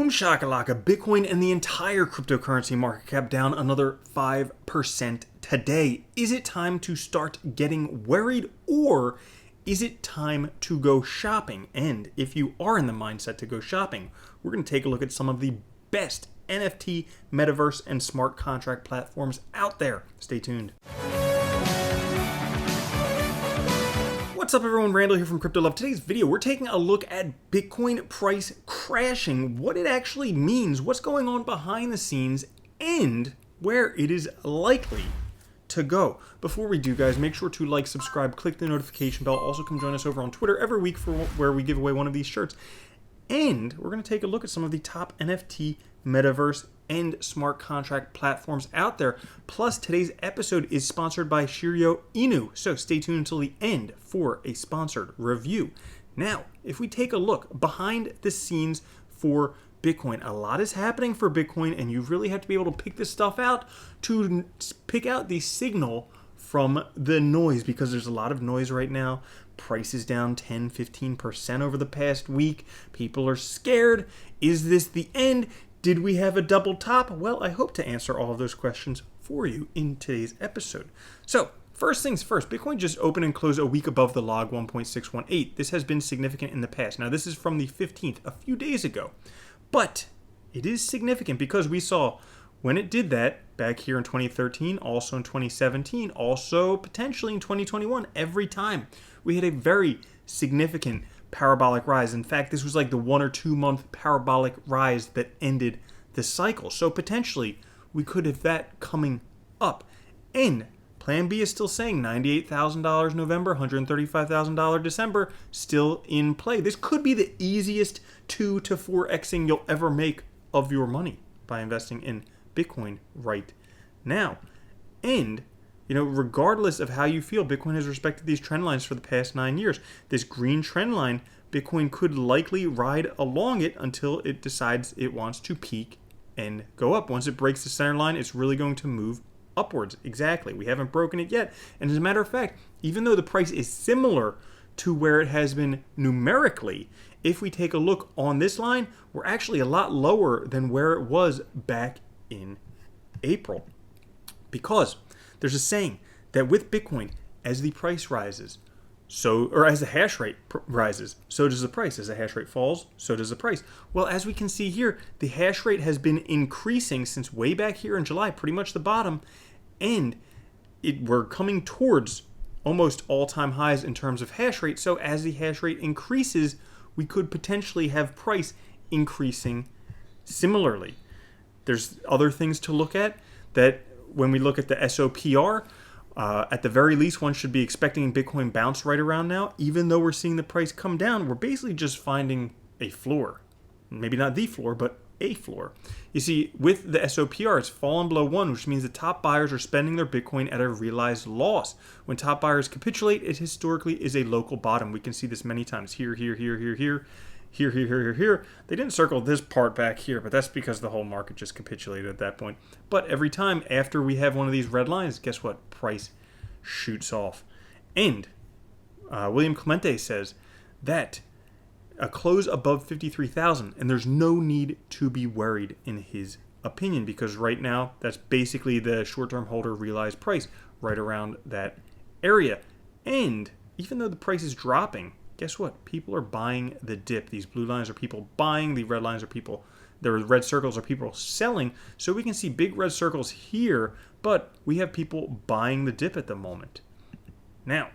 Boom shakalaka, Bitcoin and the entire cryptocurrency market cap down another 5% today. Is it time to start getting worried, or is it time to go shopping? And if you are in the mindset to go shopping, we're going to take a look at some of the best NFT, metaverse, and smart contract platforms out there. Stay tuned. What's up everyone, Randall here from Crypto Love. Today's video, we're taking a look at Bitcoin price crashing, what it actually means, what's going on behind the scenes, and where it is likely to go. Before we do, guys, make sure to like, subscribe, click the notification bell. Also come join us over on Twitter every week for where we give away one of these shirts. And we're going to take a look at some of the top NFT, metaverse, and smart contract platforms out there. Plus, today's episode is sponsored by Shiryo Inu, so stay tuned until the end for a sponsored review. Now, if we take a look behind the scenes for Bitcoin, a lot is happening for Bitcoin, and you really have to be able to pick this stuff out to pick out the signal from the noise, because there's a lot of noise right now. Price is down 10-15% over the past week. People are scared. Is this the end? Did we have a double top? Well, I hope to answer all of those questions for you in today's episode. So, first things first, Bitcoin just opened and closed a week above the log 1.618. This has been significant in the past. Now, this is from the 15th, a few days ago. But it is significant because we saw when it did that back here in 2013, also in 2017, also potentially in 2021, every time we had a very significant parabolic rise. In fact, this was like the 1 or 2 month parabolic rise that ended the cycle. So potentially we could have that coming up. And Plan B is still saying $98,000 November, $135,000 December, still in play. This could be the easiest 2 to 4xing you'll ever make of your money by investing in Bitcoin right now. And regardless of how you feel, Bitcoin has respected these trend lines for the past 9 years. This green trend line, Bitcoin could likely ride along it until it decides it wants to peak and go up. Once it breaks the center line, it's really going to move upwards. Exactly. We haven't broken it yet. And as a matter of fact, even though the price is similar to where it has been numerically, if we take a look on this line, we're actually a lot lower than where it was back in April. Because there's a saying that with Bitcoin, as the price rises, as the hash rate rises, so does the price. As the hash rate falls, so does the price. Well, as we can see here, the hash rate has been increasing since way back here in July, pretty much the bottom, and we're coming towards almost all-time highs in terms of hash rate. So as the hash rate increases, we could potentially have price increasing similarly. There's other things to look at that when we look at the SOPR, at the very least, one should be expecting Bitcoin bounce right around now. Even though we're seeing the price come down, we're basically just finding a floor. Maybe not the floor, but a floor. You see, with the SOPR, it's fallen below 1, which means the top buyers are spending their Bitcoin at a realized loss. When top buyers capitulate, it historically is a local bottom. We can see this many times. Here, here, here, here, here. Here, here, here, here, here. They didn't circle this part back here, but that's because the whole market just capitulated at that point. But every time after we have one of these red lines, guess what? Price shoots off. And William Clemente says that a close above 53,000, and there's no need to be worried in his opinion, because right now that's basically the short-term holder realized price right around that area. And even though the price is dropping, guess what? People are buying the dip. These blue lines are people buying. The red lines are people, the red circles are people selling. So we can see big red circles here, but we have people buying the dip at the moment. Now,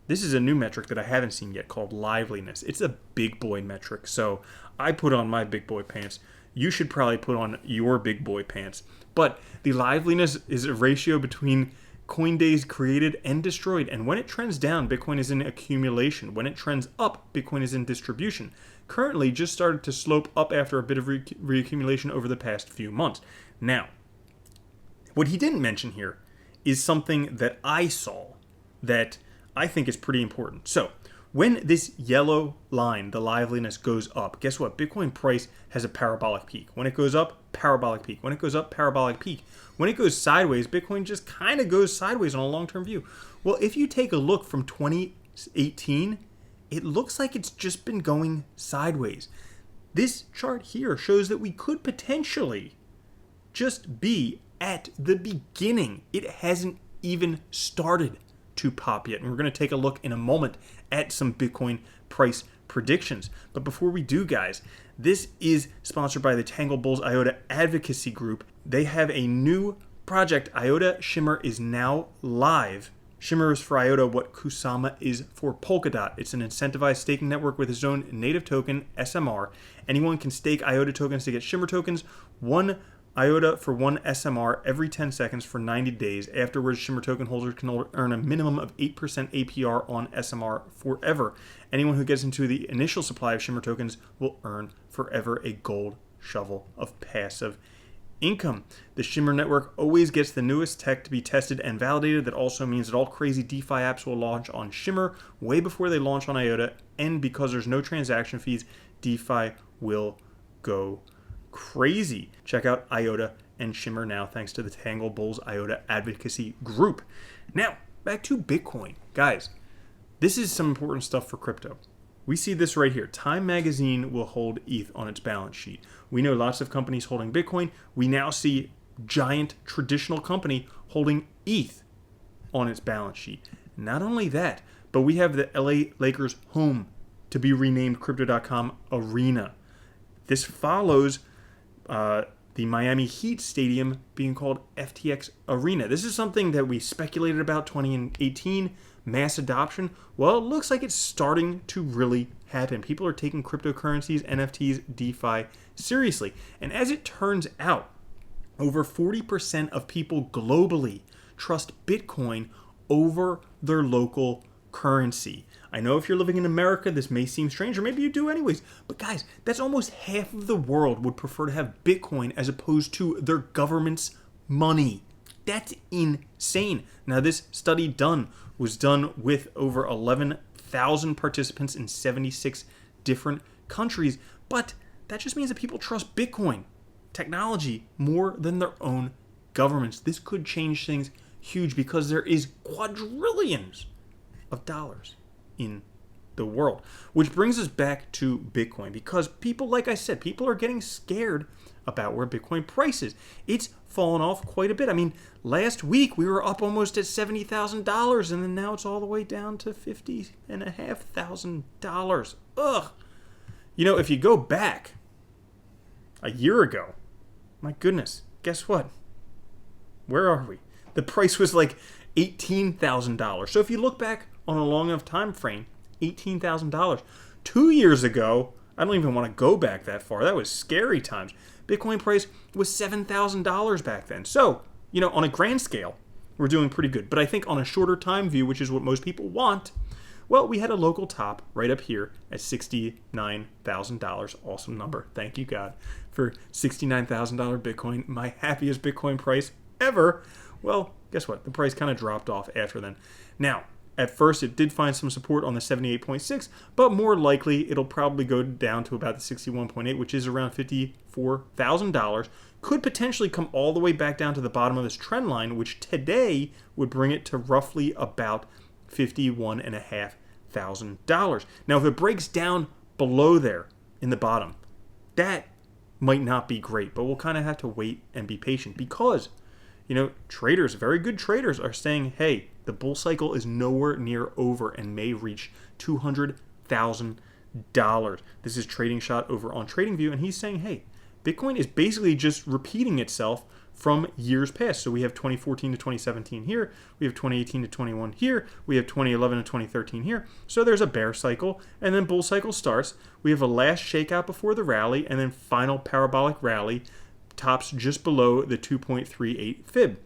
this is a new metric that I haven't seen yet called liveliness. It's a big boy metric. So I put on my big boy pants. You should probably put on your big boy pants. But the liveliness is a ratio between coin days created and destroyed. And when it trends down, Bitcoin is in accumulation. When it trends up, Bitcoin is in distribution. Currently, just started to slope up after a bit of reaccumulation over the past few months. Now, what he didn't mention here is something that I saw that I think is pretty important. So, when this yellow line, the liveliness, goes up, guess what? Bitcoin price has a parabolic peak. When it goes up, parabolic peak. When it goes up, parabolic peak. When it goes sideways, Bitcoin just kind of goes sideways on a long-term view. Well, if you take a look from 2018, it looks like it's just been going sideways. This chart here shows that we could potentially just be at the beginning. It hasn't even started to pop yet. And we're going to take a look in a moment at some Bitcoin price predictions. But before we do, guys, this is sponsored by the Tangle Bulls IOTA Advocacy Group. They have a new project. IOTA Shimmer is now live. Shimmer is for IOTA what Kusama is for Polkadot. It's an incentivized staking network with its own native token, SMR. Anyone can stake IOTA tokens to get Shimmer tokens. 1 IOTA for 1 SMR every 10 seconds for 90 days. Afterwards, Shimmer token holders can earn a minimum of 8% APR on SMR forever. Anyone who gets into the initial supply of Shimmer tokens will earn forever a gold shovel of passive income. The Shimmer network always gets the newest tech to be tested and validated. That also means that all crazy DeFi apps will launch on Shimmer way before they launch on IOTA. And because there's no transaction fees, DeFi will go crazy. Check out IOTA and Shimmer now thanks to the Tangle Bulls IOTA Advocacy Group. Now, back to Bitcoin. Guys, this is some important stuff for crypto. We see this right here. Time Magazine will hold ETH on its balance sheet. We know lots of companies holding Bitcoin. We now see giant traditional company holding ETH on its balance sheet. Not only that, but we have the LA Lakers home to be renamed Crypto.com Arena. This follows the Miami Heat Stadium being called FTX Arena. This is something that we speculated about 2018, mass adoption. Well, it looks like it's starting to really happen. People are taking cryptocurrencies, NFTs, DeFi seriously. And as it turns out, over 40% of people globally trust Bitcoin over their local currency. I know if you're living in America, this may seem strange, or maybe you do anyways. But guys, that's almost half of the world would prefer to have Bitcoin as opposed to their government's money. That's insane. Now, this study was done with over 11,000 participants in 76 different countries. But that just means that people trust Bitcoin technology more than their own governments. This could change things huge because there is quadrillions of dollars in the world. Which brings us back to Bitcoin, because people, like I said, people are getting scared about where Bitcoin price is. It's fallen off quite a bit. I mean, last week we were up almost at $70,000, and then now it's all the way down to $50,500. Ugh. You know, if you go back a year ago, my goodness, guess what? Where are we? The price was like $18,000. So if you look back on a long enough time frame, $18,000. 2 years ago, I don't even want to go back that far. That was scary times. Bitcoin price was $7,000 back then. So, you know, on a grand scale, we're doing pretty good. But I think on a shorter time view, which is what most people want, well, we had a local top right up here at $69,000. Awesome number. Thank you, God, for $69,000 Bitcoin, my happiest Bitcoin price ever. Well, guess what? The price kind of dropped off after then. Now, at first, it did find some support on the 78.6, but more likely, it'll probably go down to about the 61.8, which is around $54,000. Could potentially come all the way back down to the bottom of this trend line, which today would bring it to roughly about $51,500. Now, if it breaks down below there in the bottom, that might not be great, but we'll kind of have to wait and be patient because, you know, traders, very good traders, are saying, hey, the bull cycle is nowhere near over and may reach $200,000. This is Trading Shot over on TradingView, and he's saying, hey, Bitcoin is basically just repeating itself from years past. So we have 2014 to 2017 here, we have 2018 to 21 here, we have 2011 to 2013 here. So there's a bear cycle, and then bull cycle starts. We have a last shakeout before the rally, and then final parabolic rally, tops just below the 2.38 fib.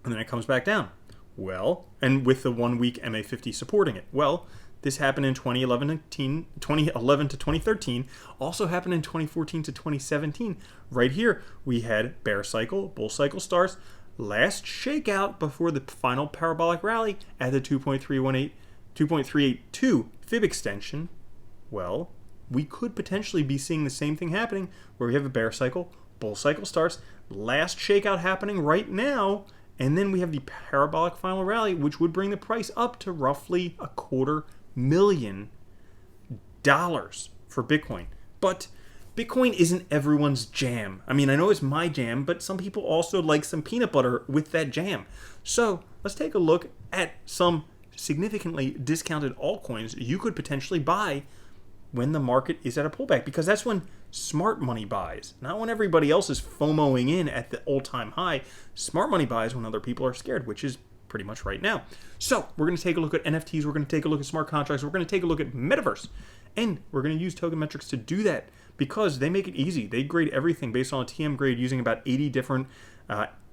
And then it comes back down. Well, and with the 1 week MA50 supporting it. Well, this happened in 2011 to 2013, also happened in 2014 to 2017. Right here, we had bear cycle, bull cycle starts, last shakeout before the final parabolic rally at the 2.382 fib extension. Well, we could potentially be seeing the same thing happening where we have a bear cycle, bull cycle starts, last shakeout happening right now, and then we have the parabolic final rally, which would bring the price up to roughly $250,000 for Bitcoin. But Bitcoin isn't everyone's jam. I mean, I know it's my jam, but some people also like some peanut butter with that jam. So let's take a look at some significantly discounted altcoins you could potentially buy when the market is at a pullback, because that's when smart money buys, not when everybody else is FOMOing in at the all-time high. Smart money buys when other people are scared, which is pretty much right now. So we're going to take a look at NFTs, we're going to take a look at smart contracts, we're going to take a look at Metaverse, and we're going to use token metrics to do that because they make it easy. They grade everything based on a TM grade using about 80 different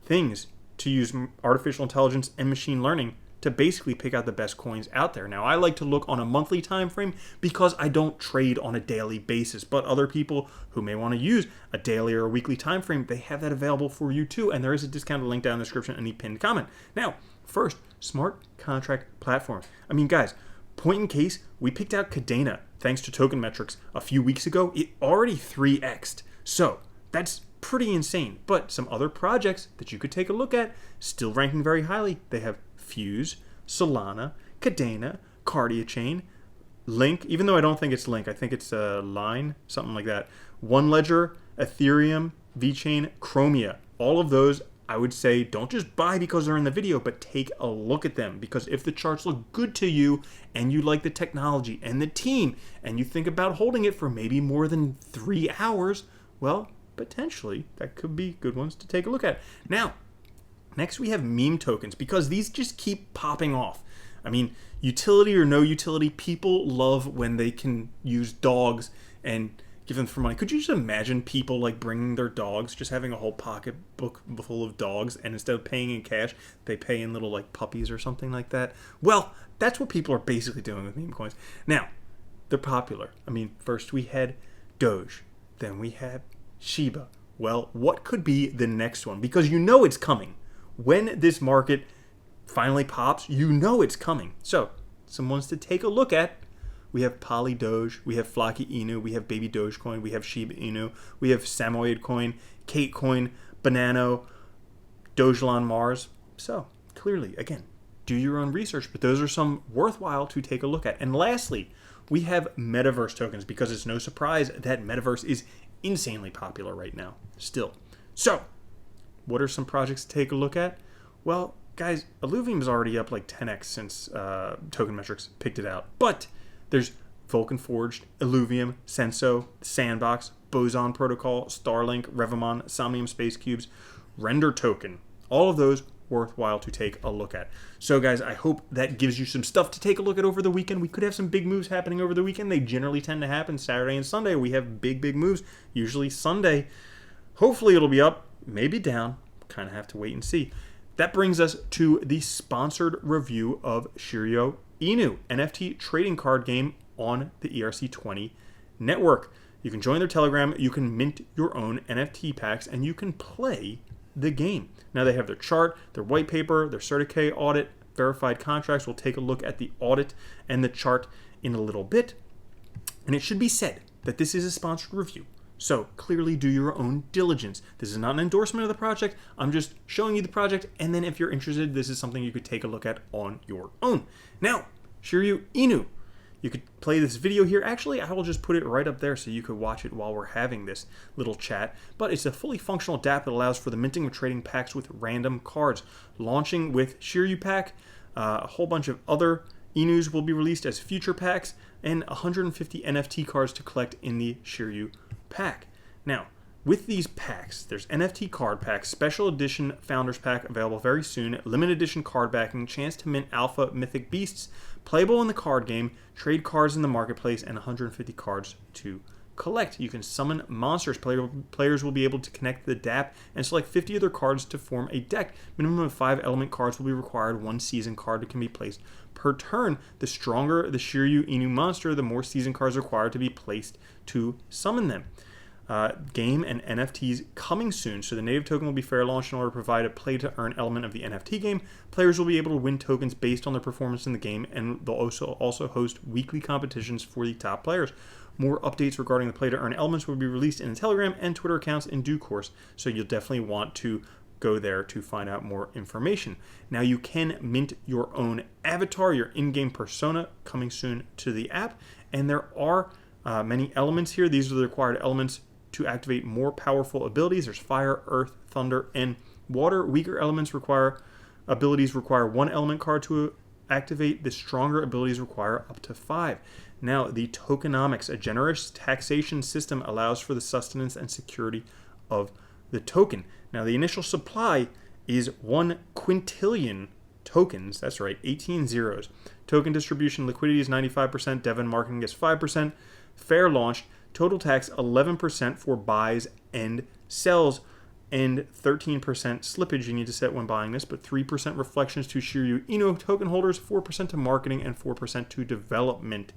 things to use artificial intelligence and machine learning to basically pick out the best coins out there. Now, I like to look on a monthly time frame because I don't trade on a daily basis, but other people who may want to use a daily or a weekly time frame, they have that available for you too, and there is a discounted link down in the description and the pinned comment. Now, first, smart contract platform. I mean, guys, point in case, we picked out Cadena thanks to token metrics a few weeks ago. It already 3x'd, so that's pretty insane. But some other projects that you could take a look at, still ranking very highly. They have Fuse, Solana, Cadena, Cardia Chain, Link, even though I don't think it's Link, I think it's Line, something like that. One Ledger, Ethereum, VeChain, Chromia. All of those, I would say, don't just buy because they're in the video, but take a look at them, because if the charts look good to you and you like the technology and the team and you think about holding it for maybe more than 3 hours, well, potentially that could be good ones to take a look at. Now, next we have meme tokens, because these just keep popping off. I mean, utility or no utility, people love when they can use dogs and give them for money. Could you just imagine people like bringing their dogs, just having a whole pocketbook full of dogs, and instead of paying in cash, they pay in little like puppies or something like that? Well, that's what people are basically doing with meme coins. Now, they're popular. I mean, first we had Doge, then we had Shiba. Well, what could be the next one? Because you know it's coming. When this market finally pops, you know it's coming. So, some ones to take a look at. We have Poly Doge, we have Flocky Inu, we have Baby Dogecoin, we have Shiba Inu, we have Samoyed Coin, Kate Coin, Banano, Dogelon Mars. So, clearly, again, do your own research, but those are some worthwhile to take a look at. And lastly, we have Metaverse tokens, because it's no surprise that Metaverse is insanely popular right now, still. So, what are some projects to take a look at? Well, guys, Illuvium is already up like 10x since Token Metrics picked it out. But there's Vulcan Forged, Illuvium, Senso, Sandbox, Boson Protocol, Starlink, Revamon, Somnium Space Cubes, Render Token. All of those worthwhile to take a look at. So guys, I hope that gives you some stuff to take a look at over the weekend. We could have some big moves happening over the weekend. They generally tend to happen Saturday and Sunday. We have big moves. Usually Sunday. Hopefully it'll be up. Maybe down, kind of have to wait and see. That brings us to the sponsored review of Shiryo Inu, NFT trading card game on the ERC20 network. You can join their Telegram, you can mint your own NFT packs, and you can play the game. Now they have their chart, their white paper, their certificate audit, verified contracts. We'll take a look at the audit and the chart in a little bit. And it should be said that this is a sponsored review. So clearly do your own diligence. This is not an endorsement of the project. I'm just showing you the project, and then if you're interested, this is something you could take a look at on your own. Now, Shiryo Inu. You could play this video here. Actually, I will just put it right up there so you could watch it while we're having this little chat. But it's a fully functional DApp that allows for the minting of trading packs with random cards. Launching with Shiryo Pack, a whole bunch of other Inus will be released as future packs, and 150 NFT cards to collect in the Shiryo pack. Now, with these packs, there's NFT card packs, special edition founders pack available very soon, limited edition card backing, chance to mint alpha mythic beasts, playable in the card game, trade cards in the marketplace, and 150 cards to collect. You can summon monsters. Players will be able to connect the DApp and select 50 of their cards to form a deck. Minimum of 5 element cards will be required. 1 season card can be placed per turn. The stronger the Shiryo Inu monster, the more season cards required to be placed to summon them. Game and NFTs coming soon. So the native token will be fair launched in order to provide a play-to-earn element of the NFT game. Players will be able to win tokens based on their performance in the game, and they'll also host weekly competitions for the top players. More updates regarding the play-to-earn elements will be released in the Telegram and Twitter accounts in due course, so you'll definitely want to go there to find out more information. Now you can mint your own avatar, your in-game persona, coming soon to the app, and there are many elements here. These are the required elements to activate more powerful abilities. There's fire, earth, thunder, and water. Weaker abilities require 1 element card to activate. The stronger abilities require up to 5. Now, the tokenomics, a generous taxation system, allows for the sustenance and security of the token. Now, the initial supply is 1 quintillion tokens. That's right, 18 zeros. Token distribution liquidity is 95%. Devon marketing gets 5%. Fair launched. Total tax 11% for buys and sells, and 13% slippage you need to set when buying this, but 3% reflections to Shiryo Inu token holders, 4% to marketing, and 4% to development.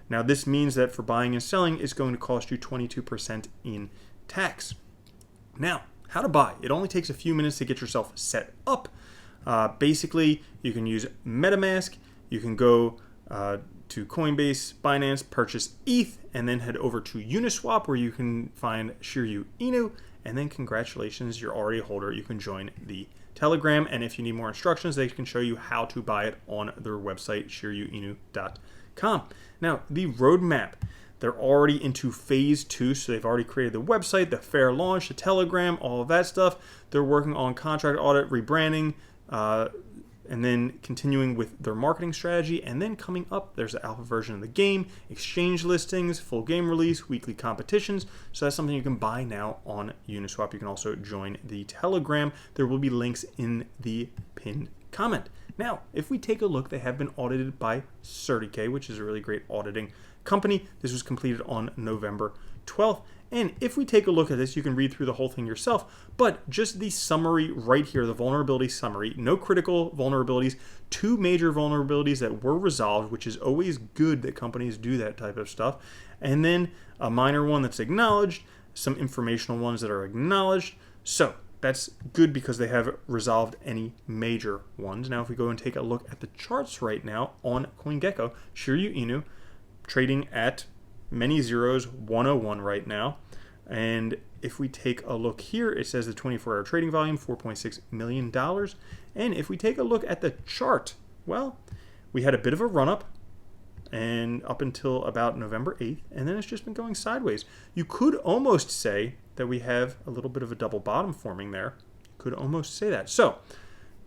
Now, this means that for buying and selling, it's going to cost you 22% in tax. Now, how to buy. It only takes a few minutes to get yourself set up. Basically, you can use MetaMask. You can go to Coinbase, Binance, purchase ETH, and then head over to Uniswap, where you can find Shiryo Inu. And then congratulations, you're already a holder. You can join the Telegram. And if you need more instructions, they can show you how to buy it on their website, shiryoinu.com. Now, the roadmap. They're already into phase 2, so they've already created the website, the fair launch, the Telegram, all of that stuff. They're working on contract audit, rebranding, and then continuing with their marketing strategy. And then coming up, there's the alpha version of the game, exchange listings, full game release, weekly competitions. So that's something you can buy now on Uniswap. You can also join the Telegram. There will be links in the pinned comment. Now, if we take a look, they have been audited by CertiK, which is a really great auditing company. This was completed on November 12th. And if we take a look at this, you can read through the whole thing yourself, but just the summary right here, the vulnerability summary, no critical vulnerabilities, 2 major vulnerabilities that were resolved, which is always good that companies do that type of stuff, and then a minor one that's acknowledged, some informational ones that are acknowledged. So that's good because they have resolved any major ones. Now, if we go and take a look at the charts right now on CoinGecko, Shiryo Inu trading at many zeros, 101 right now. And if we take a look here, it says the 24-hour trading volume, $4.6 million. And if we take a look at the chart, well, we had a bit of a run-up and up until about November 8th, and then it's just been going sideways. You could almost say that we have a little bit of a double bottom forming there. You could almost say that. So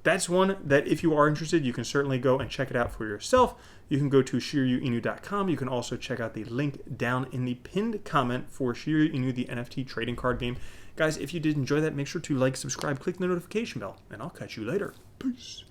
that's one that if you are interested, you can certainly go and check it out for yourself. You can go to shiryoinu.com. You can also check out the link down in the pinned comment for Shiryo Inu, the NFT trading card game. Guys, if you did enjoy that, make sure to like, subscribe, click the notification bell, and I'll catch you later. Peace.